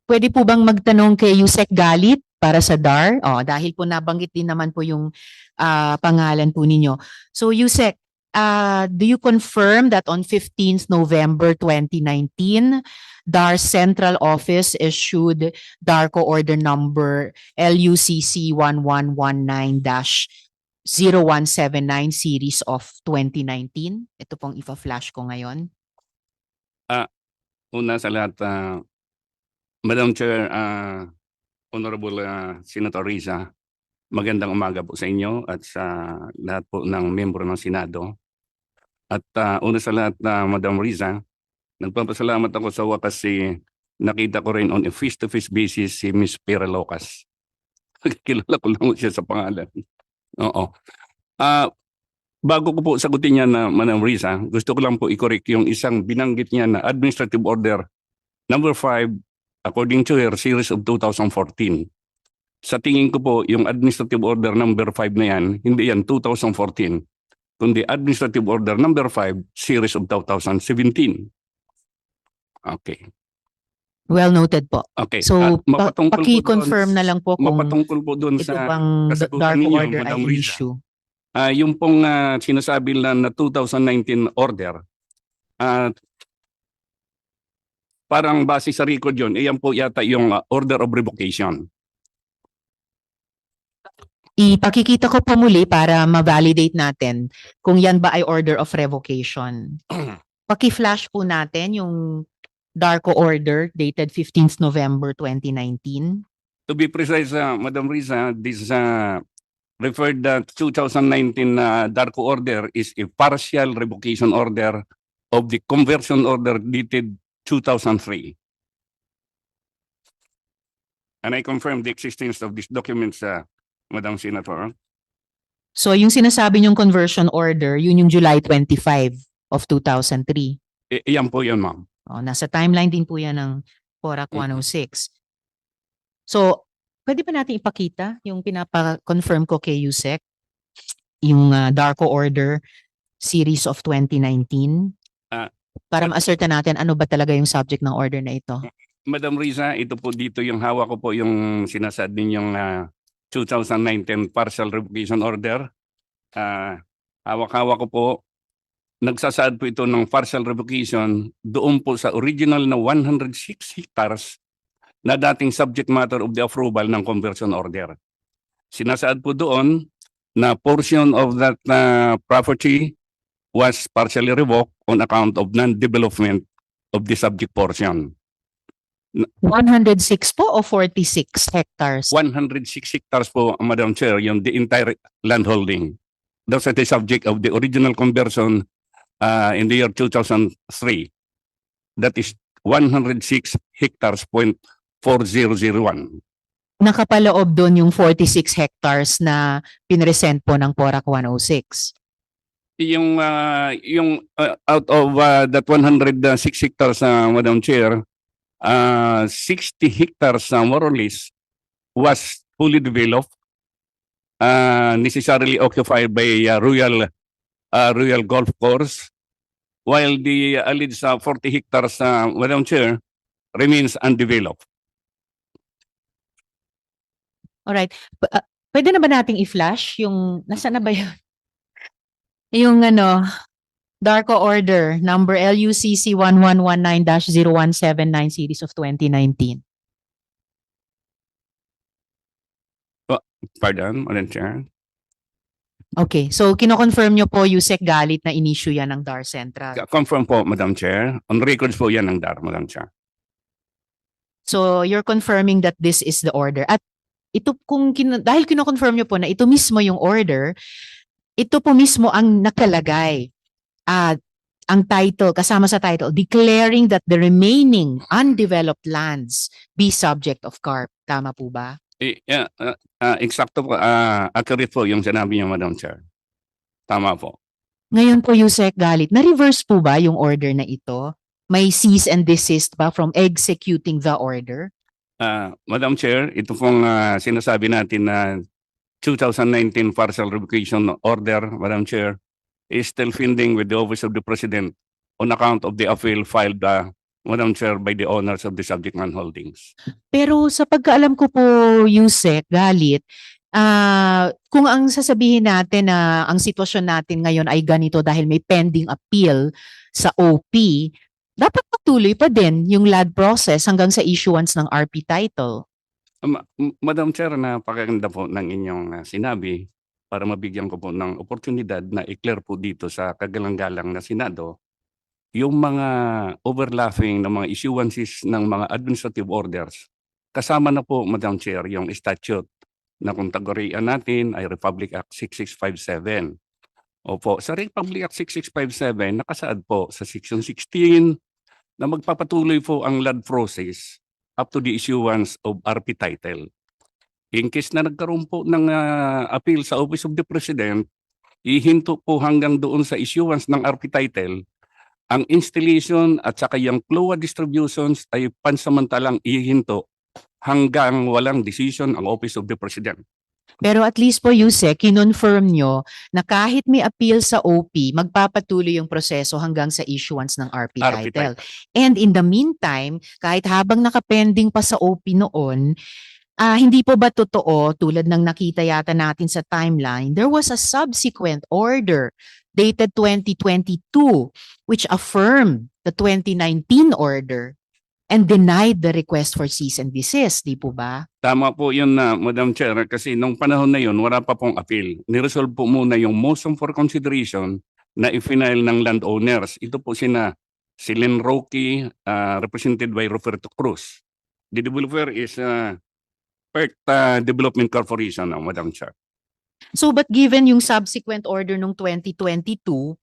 Pwede po bang magtanong kay Yusek Galit para sa DAR? Dahil po nabanggit din naman po yung pangalan po ninyo. So Yusek, do you confirm that on 15th November 2019, DAR Central Office issued DARCO Order Number LUCC 1119-0179 series of 2019? Ito pong ipa-flash ko ngayon. Una sa lahat, Madam Chair, Honorable Senator Riza, magandang umaga po sa inyo at sa lahat po ng membro ng Senado. At una sa lahat, Madam Riza, nagpapasalamat ako sa wakas nakita ko rin on a face-to-face basis si Ms. Pera Locas. Kilala ko lang siya sa pangalan. Oo. Bago ko po sagutin niya na Madam Riza, gusto ko lang po i-correct yung isang binanggit niya na Administrative Order number 5 according to her series of 2014. Sa tingin ko po, yung Administrative Order number 5 na yan, hindi yan 2014, kundi Administrative Order number 5 series of 2017. Okay. Well noted po. Okay. So, Mapatungkol po paki-confirm na lang po kung mapatungkol po doon ito sa bang kasagutan DARCO ninyo, order ay Madam Riza. issue. Yung pong sinasabi lang na 2019 order, parang base sa record yun, yan po yata yung order of revocation. Ipakikita ko po muli para ma-validate natin kung yan ba ay order of revocation. Paki-flash po natin yung DARCO order dated 15th November 2019. To be precise, Madam Riza, this referred 2019 DARCO order is a partial revocation order of the conversion order dated 2003. And I confirm the existence of these documents, Madam Senator. So yung sinasabi niyong conversion order, yun yung July 25 of 2003. Yan po yun, ma'am. Nasa timeline din po yan ng PORAC 106. So, pwede ba natin ipakita yung pinapa-confirm ko kay Yusek? Yung DARCO order series of 2019? Para ma-ascertain natin ano ba talaga yung subject ng order na ito. Madam Riza, ito po dito yung hawak ko po yung sinasabi ninyong 2019 partial revocation order. Hawak-hawak ko po. Nagsasaad po ito ng partial revocation doon po sa original na 106 hectares na dating subject matter of the approval ng conversion order. Sinasaad po doon na portion of that property was partially revoked on account of non-development of the subject portion. 106 po o 46 hectares? 106 hectares po, Madam Chair, yung the entire landholding. That's the subject of the original conversion in the year 2003. That is 106 hectares, 0.4001. Nakapaloob doon yung 46 hectares na pinresent po ng PORAC 106. Yung out of that 106 hectares, Madam Chair, 60 hectares more or less was fully developed, necessarily occupied by Royal Golf Course, while the alleged 40 hectares, Madam Chair, remains undeveloped. Alright. Pwede na ba nating i-flash yung, nasaan na ba yun? Yung DARCO order number LUCC 1119-0179 series of 2019. Pardon, Madam Chair. Okay, so kino-confirm nyo po Yusek Galit na in-issue yan ng DAR Central. Confirm po, Madam Chair. On records po yan ng DAR, Madam Chair. So you're confirming that this is the order. At ito dahil kino-confirm nyo po na ito mismo yung order, ito po mismo ang nakalagay. Ang title, kasama sa title, declaring that the remaining undeveloped lands be subject of CARP. Tama po ba? Eksakto po, accurate po yung sinabi niyo, Madam Chair. Tama po. Ngayon po, Yusek Galit, na-reverse po ba yung order na ito? May cease and desist ba from executing the order? Madam Chair, ito pong sinasabi natin na 2019 partial revocation order, Madam Chair, is still pending with the Office of the President on account of the appeal filed Madam Chair, by the owners of the subject land holdings. Pero sa pagkaalam ko po, Yusek, Galit, kung ang sasabihin natin na ang sitwasyon natin ngayon ay ganito dahil may pending appeal sa OP, dapat patuloy pa din yung LAD process hanggang sa issuance ng RP title. Madam Chair, napakaganda po ng inyong sinabi para mabigyan ko po ng oportunidad na i-clear po dito sa kagalang-galang na Senado yung mga overlapping ng mga issuances ng mga administrative orders. Kasama na po, Madam Chair, yung statute na kung tagurian natin ay Republic Act 6657. Opo, sa Republic Act 6657, nakasaad po sa Section 16 na magpapatuloy po ang LAD process up to the issuance of RP title. In case na nagkaroon po ng appeal sa Office of the President, ihinto po hanggang doon sa issuance ng RP title. Ang installation at saka yung CLOA distributions ay pansamantalang ihinto hanggang walang decision ang Office of the President. Pero at least po, Yusek, kinonfirm nyo na kahit may appeal sa OP, magpapatuloy yung proseso hanggang sa issuance ng RP RP title. And in the meantime, kahit habang nakapending pa sa OP noon, hindi po ba totoo, tulad ng nakita yata natin sa timeline, there was a subsequent order dated 2022 which affirmed the 2019 order and denied the request for cease and desist, di po ba? Tama po yun na, Madam Chair, kasi nung panahon na yun, wala pa pong appeal. Niresolve po muna yung motion for consideration na i-final ng landowners. Ito po si Len Roque, represented by Roberto Cruz. The developer is PERC Development Corporation, Madam Chair. So but given yung subsequent order nung 2022,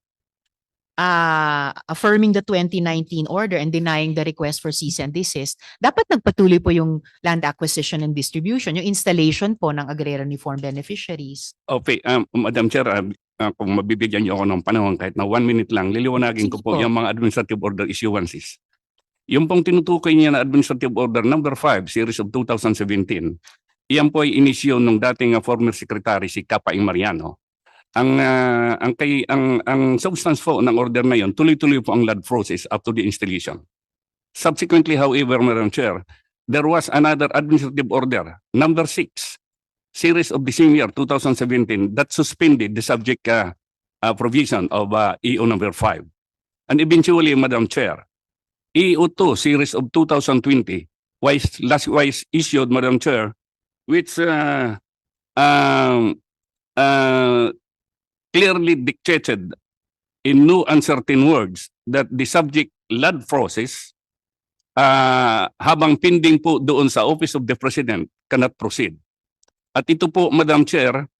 affirming the 2019 order and denying the request for cease and desist, dapat nagpatuloy po yung land acquisition and distribution, yung installation po ng agrarian reform beneficiaries. Okay, Madam Chair, kung mabibigyan niyo ako ng panahon kahit na 1 minute lang, liliwanagin ko Sige po po. yung mga administrative order issuances. Yung pong tinutukoy niya na administrative order number 5, series of 2017, iyan po ay inisyo ng dating former secretary si Kapaing Mariano. Ang substance po ng order na yon, tuloy-tuloy po ang LAD process up to the installation. Subsequently, however, Madam Chair, there was another administrative order, number 6, series of the same year, 2017, that suspended the subject provision of EO number 5. And eventually, Madam Chair, EO2, series of 2020, likewise issued, Madam Chair, which clearly dictated in no uncertain words that the subject LAD process habang pending po doon sa Office of the President cannot proceed. At ito po, Madam Chair,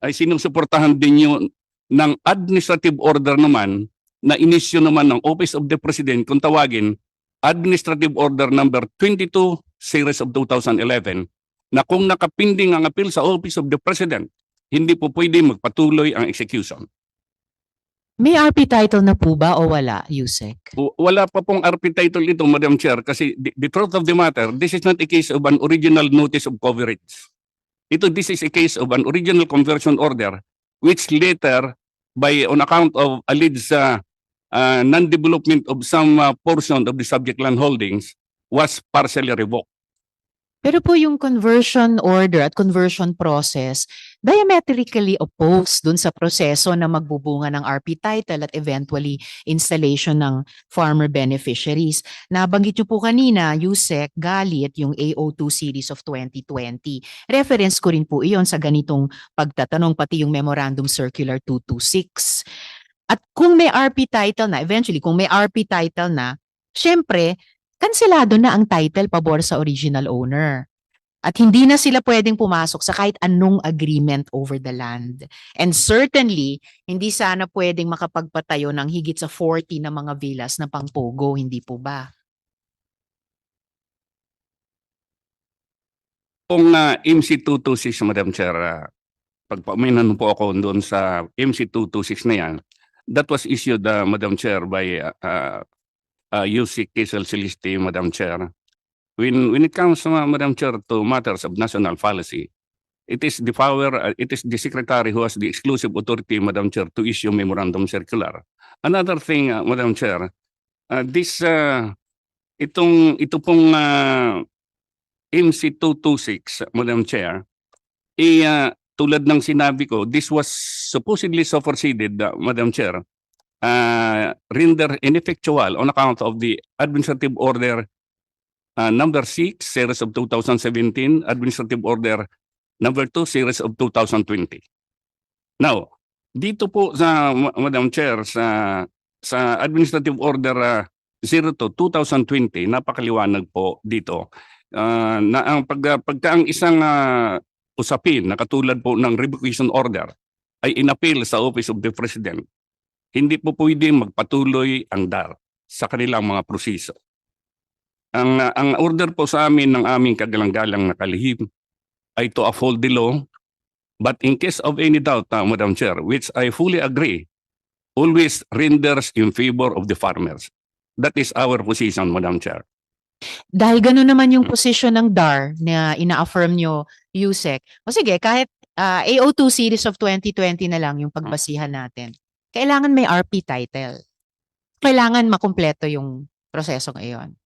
ay sinusuportahan din yun ng administrative order naman na inisyo naman ng Office of the President kung tawagin Administrative Order number 22 series of 2011 na kung nakapinding ang appeal sa Office of the President, hindi po pwede magpatuloy ang execution. May RP title na po ba o wala, Yusek? Wala pa pong RP title ito, Madam Chair, kasi the truth of the matter, this is not a case of an original notice of coverage. This is a case of an original conversion order which later, on account of alleged non-development of some portion of the subject land holdings, was partially revoked. Pero po yung conversion order at conversion process, diametrically opposed dun sa proseso na magbubunga ng RP title at eventually installation ng farmer beneficiaries. Nabanggit nyo po kanina, Yusek, Galit, yung AO2 series of 2020. Reference ko rin po iyon sa ganitong pagtatanong, pati yung Memorandum Circular 226. At kung may RP title na, eventually kung may RP title na, syempre, kanselado na ang title pabor sa original owner. At hindi na sila pwedeng pumasok sa kahit anong agreement over the land. And certainly, hindi sana pwedeng makapagpatayo ng higit sa 40 na mga villas na pangpogo, hindi po ba? Kung MC226, Madam Chair, pagpaminan po ako doon sa MC226 na yan, that was issued, Madam Chair, by UC Quezon Celeste, Madam Chair. When it comes, Madam Chair, to matters of national policy, it is the Secretary who has the exclusive authority, Madam Chair, to issue memorandum circular. Another thing, Madam Chair, this ito pong MC226, Madam Chair, tulad ng sinabi ko, this was supposedly superseded, Madam Chair, render ineffectual on account of the Administrative Order number 6, series of 2017, Administrative Order number 2, series of 2020. Now, dito po sa Madam Chair sa Administrative Order 02/2020, napakaliwanag po dito na ang pagka ang isang usapin na katulad po ng revocation order ay inappeal sa Office of the President, hindi po pwede magpatuloy ang DAR sa kanilang mga proseso. Ang order po sa amin ng aming kagalang-galang na kalihim ay to uphold the law, but in case of any doubt, Madam Chair, which I fully agree, always renders in favor of the farmers. That is our position, Madam Chair. Dahil gano'n naman yung position ng DAR na ina-affirm nyo, Yusek. O sige, kahit AO2 series of 2020 na lang yung pagbasihan natin. Kailangan may RP title. Kailangan makumpleto yung prosesong iyon.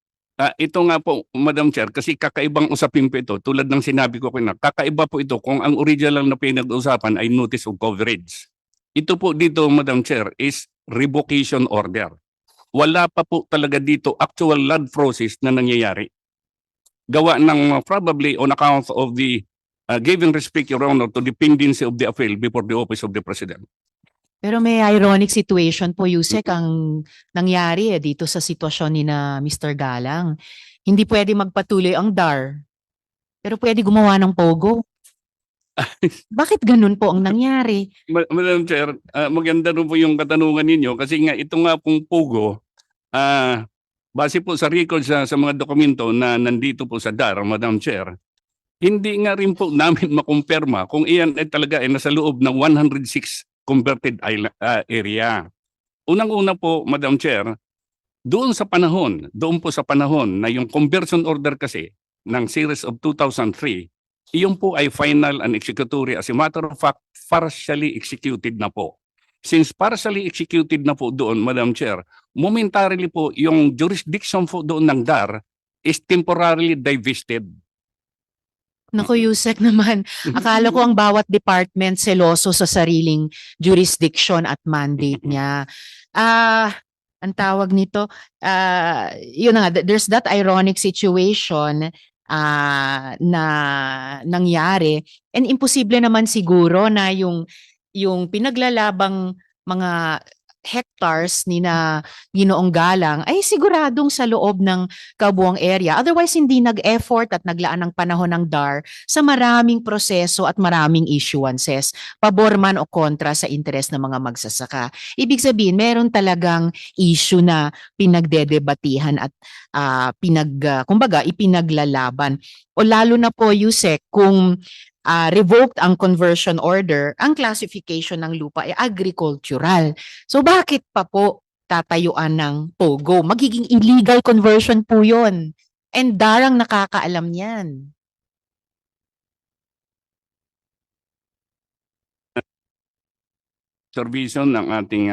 Ito nga po, Madam Chair, kasi kakaibang usapin po ito. Tulad ng sinabi ko kanina, kakaiba po ito kung ang original na pinag-usapan ay notice of coverage. Ito po dito, Madam Chair, is revocation order. Wala pa po talaga dito actual land process na nangyayari. Gawa ng probably on account of the giving respect, Your Honor, to the pendency of the appeal before the Office of the President. Pero may ironic situation po, Yusek, ang nangyari dito sa sitwasyon ni na Mr. Galang. Hindi pwede magpatuloy ang DAR, pero pwede gumawa ng POGO. Bakit ganun po ang nangyari? Madam Chair, maganda rin po yung katanungan ninyo kasi nga ito nga pong POGO, base po sa records sa mga dokumento na nandito po sa DAR, Madam Chair, hindi nga rin po namin makumpirma kung iyan ay talaga ay nasa loob ng 106 converted area. Unang-una po, Madam Chair, doon po sa panahon na yung conversion order kasi ng series of 2003, iyon po ay final and executory. As a matter of fact, partially executed na po. Since partially executed na po doon, Madam Chair, momentarily po yung jurisdiction po doon ng DAR is temporarily divested. Naku, Yusek naman, akala ko ang bawat department seloso sa sariling jurisdiction at mandate niya. Ang tawag nito, yun na nga, there's that ironic situation na nangyari, and imposible naman siguro na yung pinaglalabang mga hectares ni na Ginoong Galang ay siguradong sa loob ng kabuang area. Otherwise, hindi nag-effort at naglaan ng panahon ng DAR sa maraming proseso at maraming issuances, pabor man o kontra sa interes ng mga magsasaka. Ibig sabihin, meron talagang issue na pinagdedebatihan at kumbaga, ipinaglalaban. O lalo na po, Yusek, kung revoked ang conversion order, ang classification ng lupa ay agricultural. So bakit pa po tatayuan ng POGO? Magiging illegal conversion po yun. And darang nakakaalam yan. Observation ng ating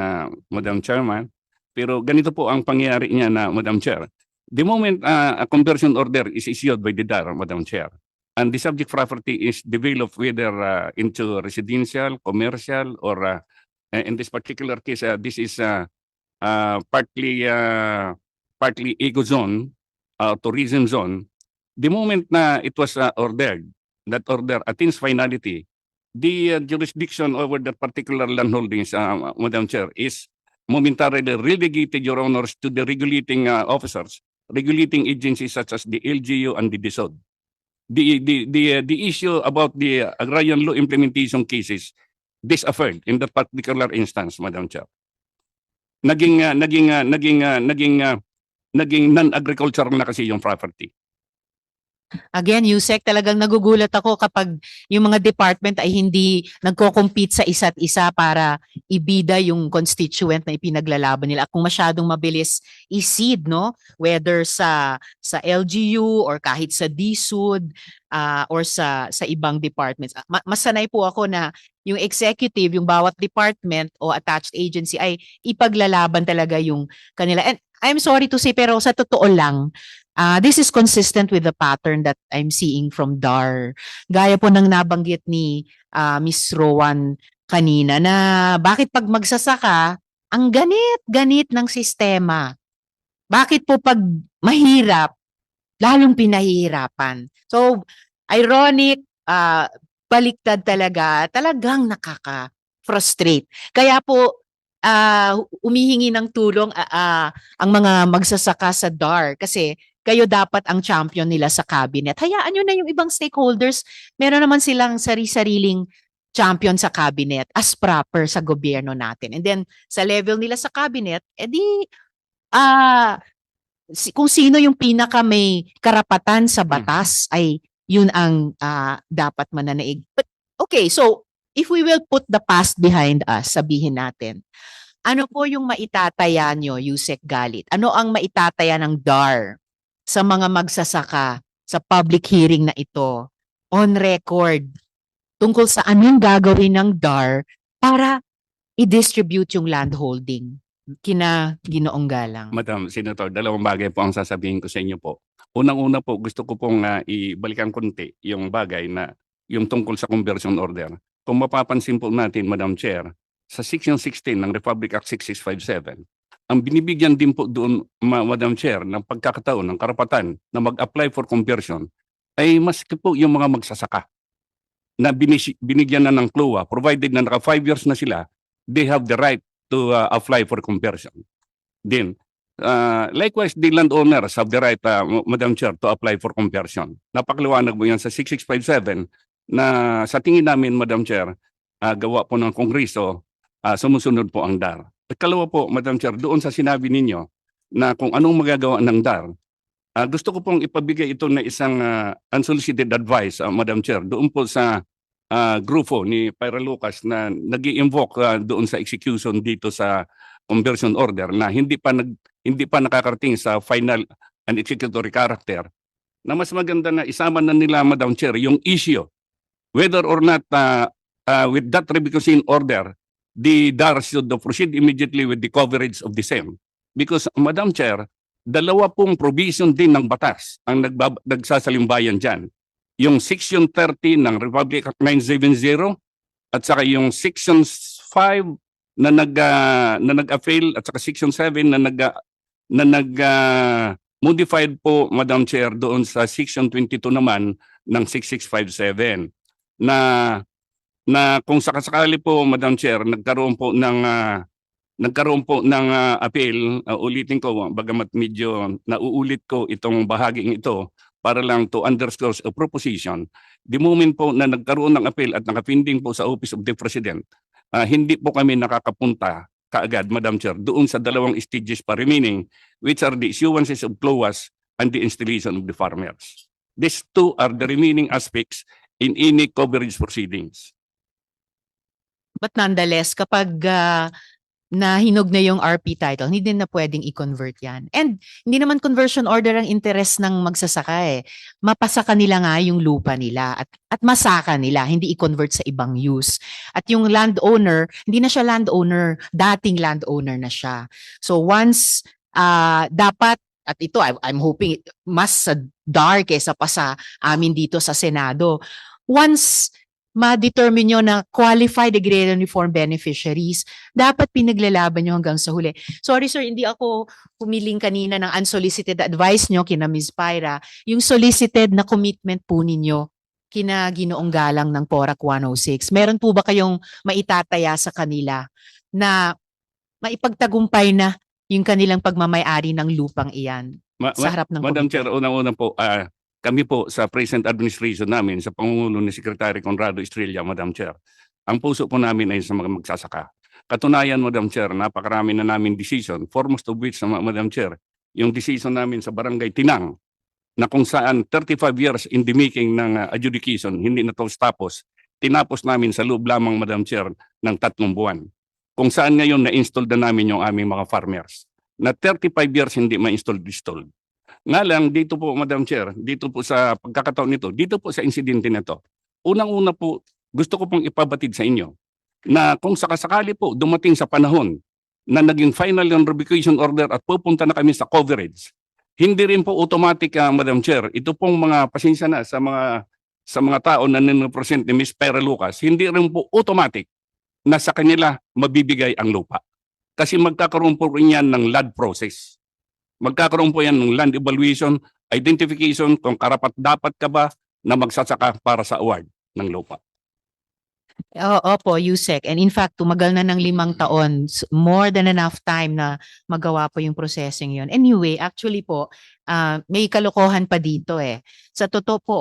Madam Chairman, pero ganito po ang pangyayari niya na Madam Chair. The moment a conversion order is issued by the DAR, Madam Chair, and the subject property is developed whether into residential, commercial, or in this particular case, this is partly eco zone, tourism zone. The moment na it was ordered, that order attains finality, the jurisdiction over that particular land holdings, Madam Chair, is momentarily relegated, Your Honors, to the regulating officers, regulating agencies such as the LGU and the DSOD. The issue about the agrarian law implementation cases disaffirmed in that particular instance, Madam Chair. Naging non-agricultural na kasi yung property. Again, Yusek, talagang nagugulat ako kapag yung mga department ay hindi nagko-compete sa isa't isa para ibida yung constituent na ipinaglalaban nila. At kung masyadong mabilis i-cede, no? Whether sa LGU or kahit sa DSUD or sa ibang departments. Masanay po ako na yung executive, yung bawat department o attached agency ay ipaglalaban talaga yung kanila. And I'm sorry to say, pero sa totoo lang, this is consistent with the pattern that I'm seeing from DAR. Gaya po ng nabanggit ni Miss Rowan kanina na bakit pag magsasaka, ang ganit-ganit ng sistema. Bakit po pag mahirap, lalong pinahihirapan? So, ironic, baliktad talaga, talagang nakaka-frustrate. Kaya po, umihingi ng tulong ang mga magsasaka sa DAR kasi kayo dapat ang champion nila sa cabinet. Hayaan nyo na yung ibang stakeholders, meron naman silang sari-sariling champion sa cabinet as proper sa gobyerno natin. And then, sa level nila sa cabinet, edi, kung sino yung pinaka may karapatan sa batas ay yun ang dapat mananaig. But okay, so if we will put the past behind us, sabihin natin, ano po yung maitataya nyo, Yusek Galit? Ano ang maitataya ng DAR sa mga magsasaka sa public hearing na ito on record tungkol sa anong gagawin ng DAR para i-distribute yung landholding kina Ginoong Galang? Madam Senator, dalawang bagay po ang sasabihin ko sa inyo po. Unang-una po, gusto ko pong ibalikan konti yung bagay na yung tungkol sa conversion order. Kung mapapansin po natin, Madam Chair, sa Section 16 ng Republic Act 6657, ang binibigyan din po doon, Madam Chair, ng pagkakataon, ng karapatan na mag-apply for conversion ay maski po yung mga magsasaka na binigyan na ng CLOA, provided na naka 5 years na sila, they have the right to apply for conversion. Then, likewise, the landowners have the right, Madam Chair, to apply for conversion. Napakaliwanag mo yan sa 6657 na sa tingin namin, Madam Chair, gawa po ng Kongreso, sumusunod po ang DAR. Ikalawa po, Madam Chair, doon sa sinabi ninyo na kung anong magagawa ng DAR, gusto ko pong ipabigay ito na isang unsolicited advice, Madam Chair, doon po sa grupo ni Pyra Lucas na nag-i-invoke doon sa execution dito sa conversion order na hindi pa nakakarating sa final and executory character, na mas maganda na isama na nila, Madam Chair, yung issue whether or not with that revocation order the DAR should proceed immediately with the coverage of the same. Because, Madam Chair, dalawa pong provision din ng batas ang nagsasalimbyan dyan. Yung Section 30 ng Republic Act 970 at saka yung Section 5 na nag-avail at saka Section 7 na modified po, Madam Chair, doon sa Section 22 naman ng 6657 na kung sakasakali po, Madam Chair, nagkaroon po ng appeal, ulitin ko, bagamat medyo nauulit ko itong bahaging ito para lang to underscore a proposition. The moment po na nagkaroon ng appeal at nakapinding po sa Office of the President, hindi po kami nakakapunta kaagad, Madam Chair, doon sa dalawang stages pa remaining, which are the issuances of CLOAs and the installation of the farmers. These two are the remaining aspects in any coverage proceedings. But nonetheless, kapag nahinog na yung RP title, hindi din na pwedeng i-convert yan. And hindi naman conversion order ang interest ng magsasaka eh. Mapasaka nila nga yung lupa nila at masaka nila, hindi i-convert sa ibang use. At yung landowner, hindi na siya landowner, dating landowner na siya. So once dapat, at ito I'm hoping mas DAR kesa pa sa amin dito sa Senado, once ma-determine nyo na qualified agrarian reform beneficiaries, dapat pinaglalaban nyo hanggang sa huli. Sorry sir, hindi ako humiling kanina ng unsolicited advice nyo kina Ms. Pyra. Yung solicited na commitment po ninyo kina Ginoong Galang ng PORAC 106. Meron po ba kayong maitataya sa kanila na maipagtagumpay na yung kanilang pagmamayari ng lupang iyan sa harap ng Madam komite? Chair, unang-una po, kami po sa present administration namin, sa Pangulo ni Secretary Conrado Estrella, Madam Chair, ang puso po namin ay sa mga magsasaka. Katunayan, Madam Chair, napakarami na namin decision, foremost of which, Madam Chair, yung decision namin sa Barangay Tinang, na kung saan 35 years in the making ng adjudication, hindi na tapos, tinapos namin sa loob lamang, Madam Chair, ng 3 buwan. Kung saan ngayon na-install na namin yung aming mga farmers, na 35 years hindi ma-installed. Nga lang, dito po, Madam Chair, dito po sa pagkakataon nito, dito po sa insidente na to, unang-una po, gusto ko pong ipabatid sa inyo na kung sakasakali po dumating sa panahon na naging final yung revocation order at pupunta na kami sa coverage. Hindi rin po automatic, Madam Chair. Ito pong mga pasensya na sa mga tao na ninipresent ni Ms. Pera Lucas, hindi rin po automatic na sa kanila mabibigay ang lupa. Kasi magkakaroon po rin yan ng land process. Magkakaroon po yan ng land evaluation, identification kung karapat-dapat ka ba na magsasaka para sa award ng lupa. Opo, Yusek. And in fact, tumagal na ng 5 taon. More than enough time na magawa po yung processing yon. Anyway, actually po, may kalokohan pa dito eh. Sa totoo po,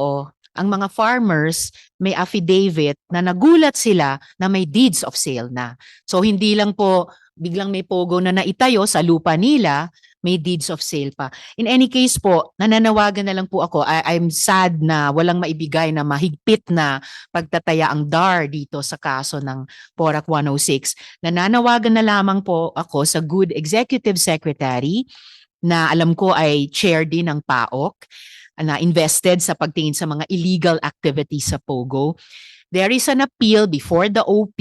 ang mga farmers may affidavit na nagulat sila na may deeds of sale na. So hindi lang po biglang may pogo na naitayo sa lupa nila, may deeds of sale pa. In any case po, nananawagan na lang po ako. I'm sad na walang maibigay na mahigpit na pagtataya ang DAR dito sa kaso ng PORAC 106. Nananawagan na lamang po ako sa good executive secretary na alam ko ay chair din ng PAOK na invested sa pagtingin sa mga illegal activities sa Pogo. There is an appeal before the OP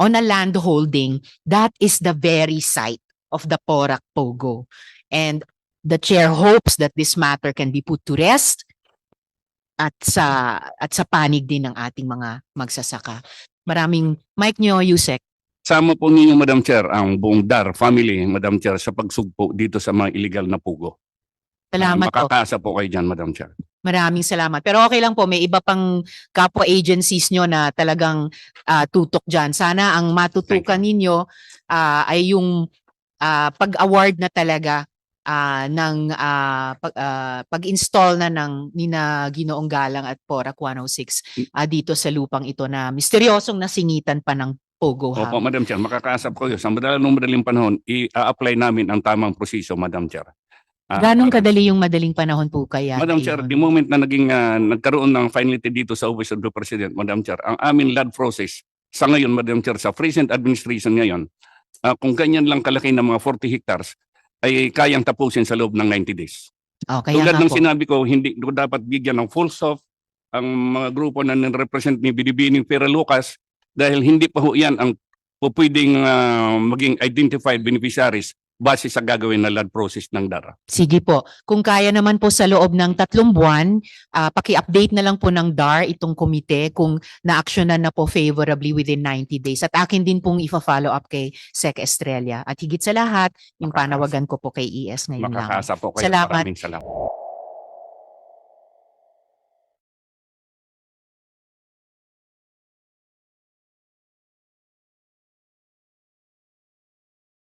on a land holding that is the very site of the PORAC Pogo. And the chair hopes that this matter can be put to rest at sa panig din ng ating mga magsasaka. Maraming mic nyo, Yusek. Sama po ninyo, Madam Chair, ang buong DAR family, Madam Chair, sa pagsugpo dito sa mga illegal na pugo. Salamat po. Makakaasa po kayo dyan, Madam Chair. Maraming salamat. Pero okay lang po, may iba pang kapwa agencies nyo na talagang tutok dyan. Sana ang matutukan ninyo ay yung pag-award na talaga ng pag-install na ng Nina Ginoong Galang at PORAC 106 dito sa lupang ito na misteryosong nasingitan pa ng Pogo Hub. Opo, Madam Chair, makakaasa po kayo. Sa madaling panahon, i-apply namin ang tamang proseso, Madam Chair. Ganong kadali yung madaling panahon po kaya? Madam Chair, the moment na nagkaroon ng finality dito sa Office of the President, Madam Chair, ang aming land process sa ngayon, Madam Chair, sa present administration ngayon, kung ganyan lang kalaki ng mga 40 hectares, ay kayang tapusin sa loob ng 90 days. Kaya Tulad nga ng po. sinabi ko, hindi ko dapat bigyan ng full stop ang mga grupo na nire-represent ni Binibining Pera Lucas dahil hindi pa ho yan ang pwedeng maging identified beneficiaries base sa gagawin na land process ng DAR. Sige po. Kung kaya naman po sa loob ng 3 buwan, paki-update na lang po ng DAR itong komite kung na-actionan na po favorably within 90 days. At akin din pong ifa-follow up kay Sec Estrella. At higit sa lahat, yung panawagan ko po kay ES ngayon lang. Makakaasa po kayo. Salamat. Maraming salamat.